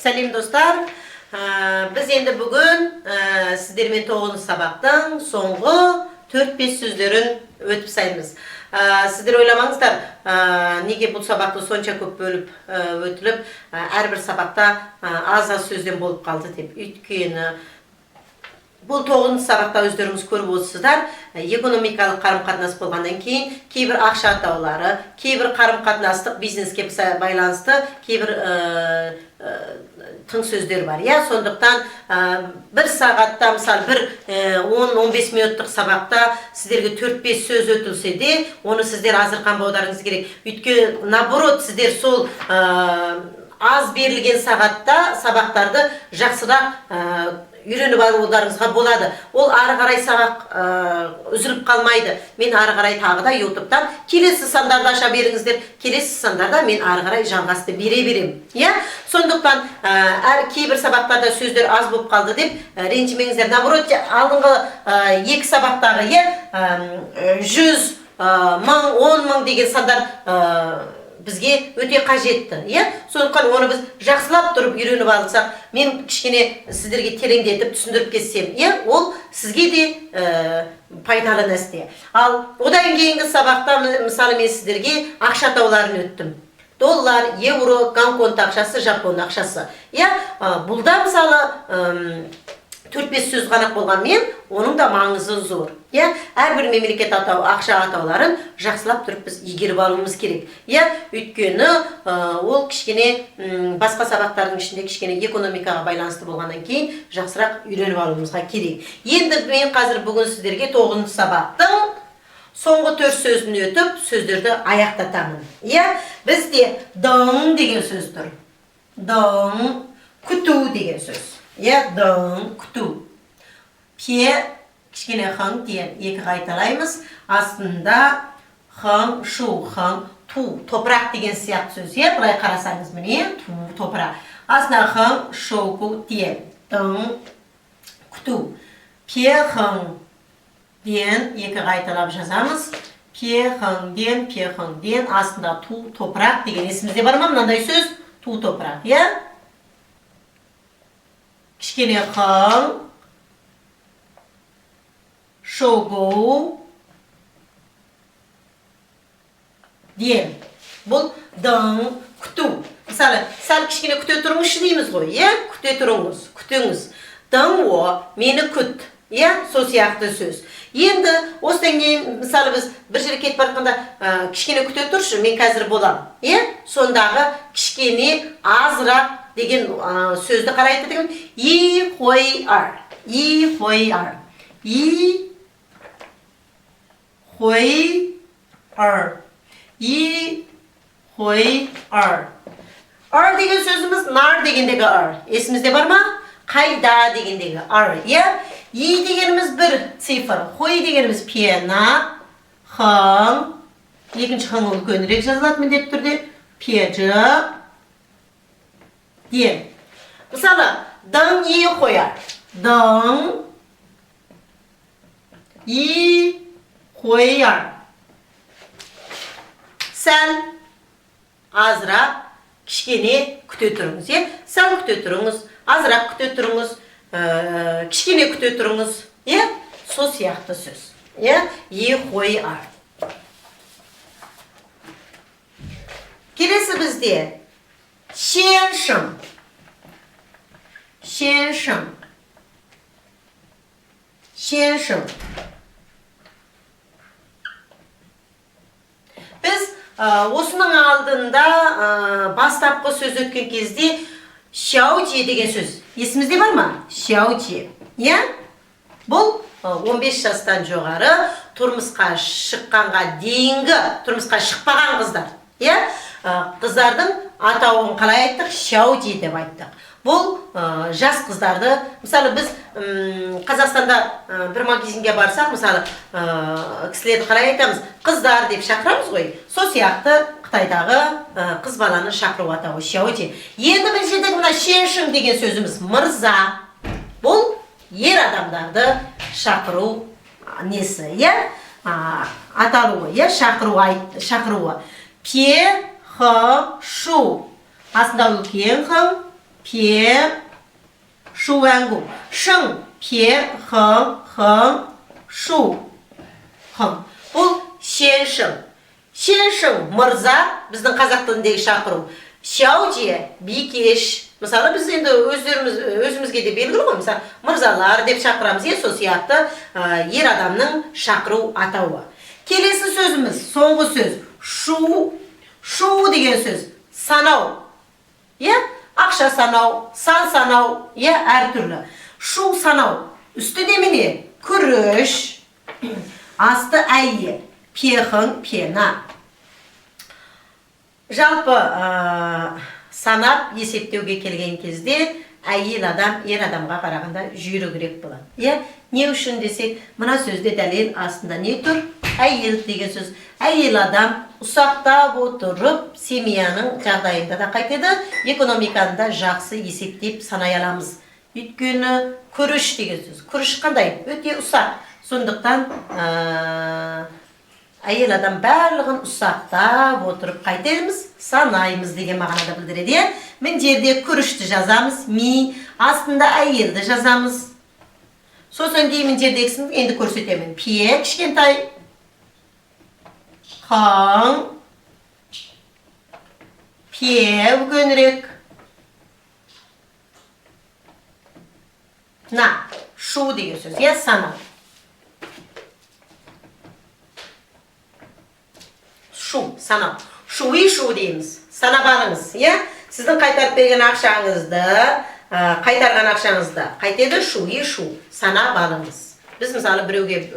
Сәлем достар. Біз енді бүгін сіздермен 9 сабақтың соңғы 4-5 сөздерін өтіп sayımыз. Сіздер ойламаңыздар, неге бұл сабақты сонша көп бөліп өтіліп, әрбір сабақта аз-аз сөзден болып қалды деп. Өйткені бұл 9 сабақта өздеріңіз көріп отырсыздар, экономикалық қарым-қатынас болғаннан кейін кейбір ақша атаулары, кейбір қарым-қатынастық бизнеске байланысты кейбір тың сөздер бар. Сондықтан бір сағатта, мысалы бір 10-15 минуттық сабақта сіздерге 4-5 сөз өтілсе де, оны сіздер азырқан баударыңыз керек. Өйткені наоборот, сіздер сол аз берілген сағатта сабақтарды жақсырақ үйреніп алуларыңызға болады. Ол ары қарай сабақ үзіліп қалмайды. Мен ары қарай тағы да YouTube'дан келесі сандарды аша беріңіздер. Келесі сандарда мен ары қарай жалғасты бере берем. Сондықтан кейбір сабақтарда сөздер аз болып қалды деп ренжімеңіздер. Наоборот, алдыңғы 2 сабақтағы 100, 1000, 10 мың деген сандар бізге өте қажетті. Сондықтан оны біз жақсылап тұрып үйреніп алсақ, мен кішкене сіздерге тереңдетіп түсіндіріп кетсем, ол сізге де пайдалы нәрсе. Ал одан кейінгі сабақта мысалы мен сіздерге ақша атауларын өттім. Доллар, евро, Гонконг ақшасы, Жапон ақшасы. Бұлда мысалы 4-5 сөз ғана болғанмен, оның да маңызы зор. Әрбір мемлекет ақша атауларын жақсылап тұрып біз игеріп алуымыз керек. Өйткені ол кішкене басқа сабақтардың ішінде кішкене экономикаға байланысты болғаннан кейін жақсырақ үйреніп алуымызға керек. Енді мен қазір бүгін сіздерге 9 сабақтың соңғы 4 сөзін өтіп, сөздерді аяқтатамын. Бізде дың деген сөз тұр. Дың, күту деген сөз. Дың, күту. Пе, кішкене хың деген екі қайталаймыз. Астында хың, шу, хың, ту, топырақ деген сияқты сөз. Бұлай қарасаңыз міне, ту, топырақ. Астында хың, шу, ку, деген. Дың, күту. Пе, хың деген екі қайталап жазамыз. Пе, хың деген, астында ту, топырақ деген. Есімізде бар ма мынандай сөз? Ту, топырақ. Кішкене хың, шоу, ден. Бұл дың, күту. Мысалы, сәл кішкене күте тұрыңызшы дейміз ғой, күте тұрыңыз, күтіңіз. Дың о, мені күт, сол сияқты сөз. Енді, осыдан кейін, мысалы, біз бір жерге кетіп барқанда кішкене күте тұршы, мен қазір болам. Сондағы кішкене азырақ деген сөзді қарайды деген и хой ар. И хой ар. И хой ар. И хой ар. Ар деген сөзіміз нар дегендегі ар. Есімізде бар ма? Қайда дегендегі ар. И дегеніміз бір цифр. Хой дегеніміз пена, хың. Екінші хың үлкенірек жазылады міндетті түрде. Пежі. Ден. Мысалы, дың и қояр. Дың и қояр. Сәл азырақ кішкене күте тұрыңыз. Сәл күте тұрыңыз, азырақ күте тұрыңыз, кішкене күте тұрыңыз. Сол сияқты сөз. И қояр. Келесі бізде 先生 先生 先生 Біз осының алдында бастапқы сөз өткен кезде шаучи деген сөз. Есімізде бар ма? Шаучи. Бұл 15 жастан жоғары тұрмысқа шыққанға дейінгі тұрмысқа шықпаған қыздар. Қыздардың атауын қалай айттық? Шаучи деп айттық. Бұл жас қыздарды, мысалы біз Қазақстанда бір магазинге барсақ, мысалы кісілерді қалай айтамыз? Қыздар деп шақырамыз ғой. Сол сияқты Қытайдағы қыз баланы шақыру атауы шаучи. Енді бір жердегі мына шеншің деген сөзіміз мырза. Бұл ер адамдарды шақыру несі, аталуы, шақыруы. Пе, хы, шу. Астында үлкен хың, 撇шу әңгу шың пе хың шу хың бұл сеншің мырза біздің қазақ тіліндегі шақыру шаужие бикеш мысалы біз енді өзімізге де белгілі ғой мысалы мырзалар деп шақырамыз сол сияқты ер адамның шақыру атауы. Келесі сөзіміз соңғы сөз шу деген сөз санау ақша санау сан санау әртүрлі шу санау үсті немене күріш асты әйел пехың пена жалпы санап есептеуге келген кезде әйел адам ер адамға қарағанда жүйрігірек болады. Не үшін десек, мына сөзде дәлел астында не тұр? Әйел деген сөз. Әйел адам ұсақтап отырып, семьяның жағдайында да қайтеді, экономиканда жақсы есептеп санай аламыз. Өйткені күріш деген сөз. Күріш қандай? Өте ұсақ. Сондықтан әйел адам барлығын ұсақтап отырып қайтеміз, санаймыз деген мағынада білдіреді. Мен жерде күрішті жазамыз, ми, астында әйелді жазамыз. Сосын кейін мен жердегісін енді көрсетемін. Пе кішкентай, қан, пе үлкенірек, шу деген сөз, сана. Санау. Шу дейміз. Санап алыңыз. Сіздің қайтарып берген ақшаңызды, қайтарған ақшаңызды қайтеді шу. Санап алыңыз. Біз мысалы біреуге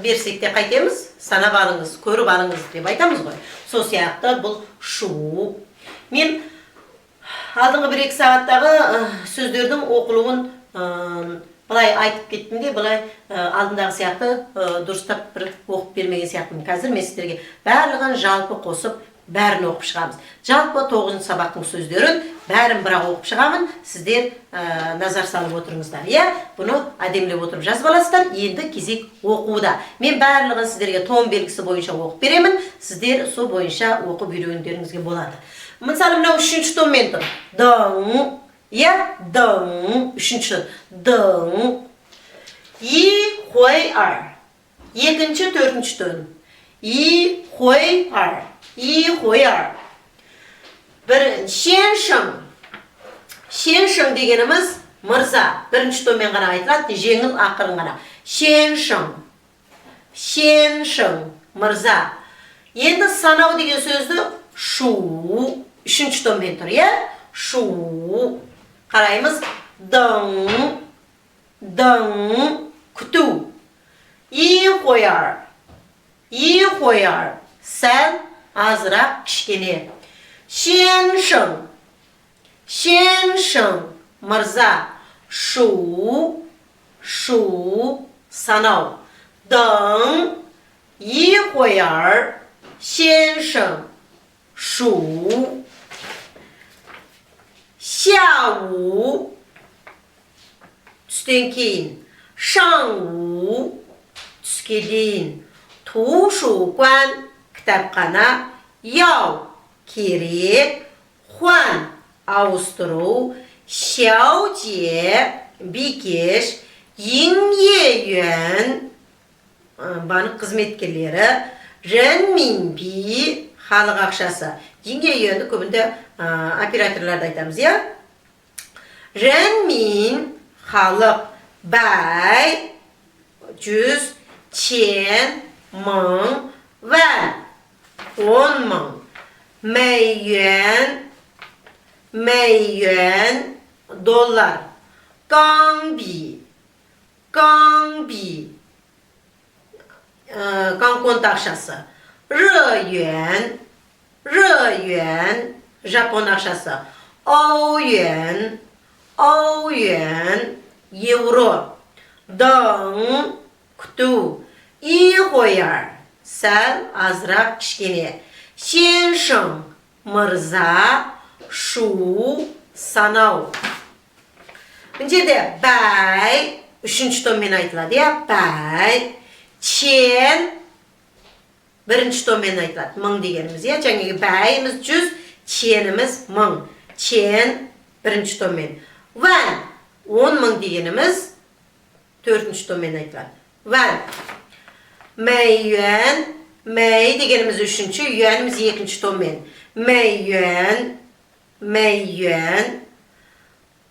берсек те қайтеміз, санап алыңыз, көріп алыңыз деп айтамыз ғой. Сол сияқты бұл шу. Мен алдыңғы 1-2 сағаттағы сөздердің оқылуын былай айтып кеттім де, былай алдындағы сияқты дұрыстап бір оқып бермеген сияқтымын. Қазір мен сіздерге барлығын жалпы қосып, бәрін оқып шығамыз. Жалпы 9-шы сабақтың сөздерін бәрін бірақ оқып шығамын. Сіздер назар салып отырыңыздар. Бұны әдемілеп отырып жазып аласыздар. Енді кезек оқуда. Мен барлығын сіздерге том белгісі бойынша оқып беремін. Сіздер сол бойынша оқып үйренгендеріңізге болады. Мысалы, мынау 3-ші томмен тұр. Дың дың, үшінші дың и хой ар екінші 4-ші тон и хой ар бір шеншің дегеніміз мырза 1-ші тонмен ғана айтылады, жеңіл ақырын ғана шеншің мырза. Енді санау деген сөзді шу 3-ші тонмен тұр, шу қараймыз. Дың, күту. И қояр, сәл азырақ кішкене. Шеншің, мырза. Шу, санау. Дың, и қояр, шеншің, шу. 下午 түстен кейін 上午 түске дейін 图书馆 кітапхана 要 керек 换 ауыстыру 小姐 бикеш 营业员 банк қызметкерлері 人民币 халық ақшасы 营业员 көбінде операторларды айтамыз,人民 халық, бай 100, 千 мың, 万 10 мың, 美元 доллар, 港币 港конт ақшасы, 日元 жапон ақшасы, 欧元 евро, 等 күту, 一会儿 сәл азырақ кішкене, 先生 мырза, 数 санау. Бұл жерде бай 3-ші томмен айтылады, бай, чен 1-ші томмен айтылады, мың дегеніміз, жаңағы бәйіміз 100, ченіміз 1000. Чен Birinci domen. When 10.000 degenimiz 4-cü domen aytıladi. When. Mei yuan. Mei degenimiz 3-cü, yuanimiz 2-cü domen. Mei yuan. Mei yuan.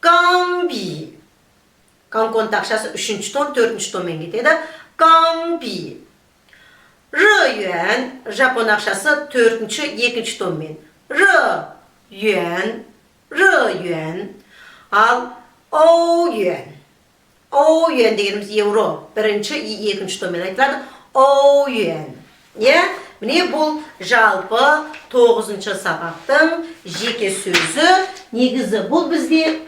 Gambi. Gangkon takşası 3-cü ton, 4-cü domen gitedi. Gambi. Rı yuan. Japon akşası 4-cü, 2-cü domen. Rı yuan. Rı yuan. Al o yuan. O yuan degenimiz euro. Birinci, 2-cü domen aytıladi. O yuan. Ya, mine bu жалпы 9-cı sabaqtın jeke sözü. Negizi bu bizde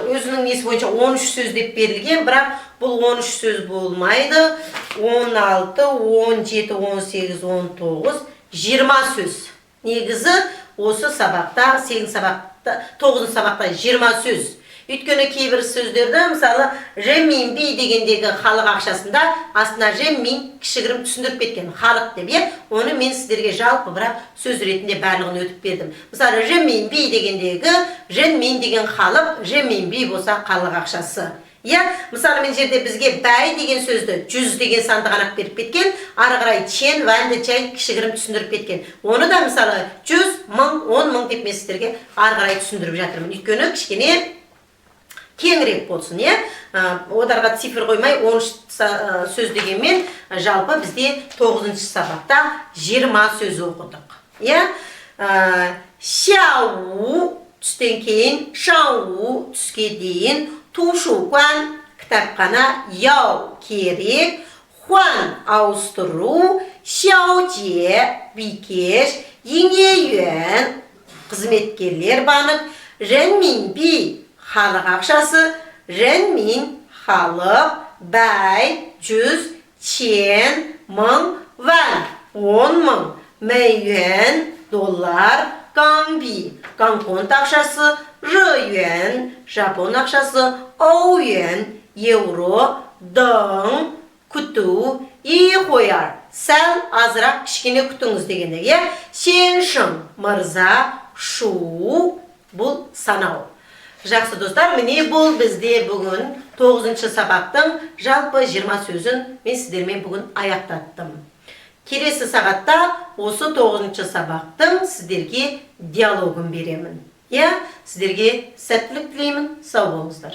özünün nesi boyunca 13 söz dep berilgen, biroq bu 13 söz bolmaydı. 16, 17, 18, 19, 20 söz. Negizi осы sabaqta, 8 sabaqta, 9 sabaqta 20 söz. Өйткені кейбір сөздерді, мысалы, renminbi дегендегі халық ақшасында астына renmin кішігірім түсіндіріп кеткен халық деп, оны мен сіздерге жалпы бірақ сөз ретінде барлығын өтіп бердім. Мысалы, renminbi дегендегі renmin деген халық, renminbi болса халық ақшасы. Мысалы, мен жерде бізге бәй деген сөзді 100 деген санды ғанақ беріп кеткен, ары қарай чен, вәнді чай кішігірім түсіндіріп кеткен. Оны да мысалы 100, 1000, 10.000 деп мен сіздерге ары қарай түсіндіріп жатырмын. Өйткені кішкене кеңірек болсын, одарға цифр қоймай 13 сөз дегенмен жалпы бізде 9-cı сабақта 20 сөз оқыдық. Шау түстен кейін, шау түске дейін, тушугуан кітапхана яу керек, хуан ауыстыру, шауже бикеш, еңе қызметкерлер банып, renminbi халық ақшасы, renmin халық, бәй 100, чен 1000, вән 10.000, мei yuan доллар, гамби гонконг ақшасы, ры yuan жапон ақшасы, оу yuan евро, дің күту, и қояр сәл азырақ кішкене күтіңіз дегенде, сеншің мырза, шу бұл санау. Жақсы достар, міне бұл бізде бүгін 9-cı сабақтың жалпы 20 сөзін мен сіздермен бүгін аяқтаттым. Келесі сағатта осы 9-cı сабақтың сіздерге диалогын беремін. Сіздерге сәттілік тілеймін, сау болыңыздар.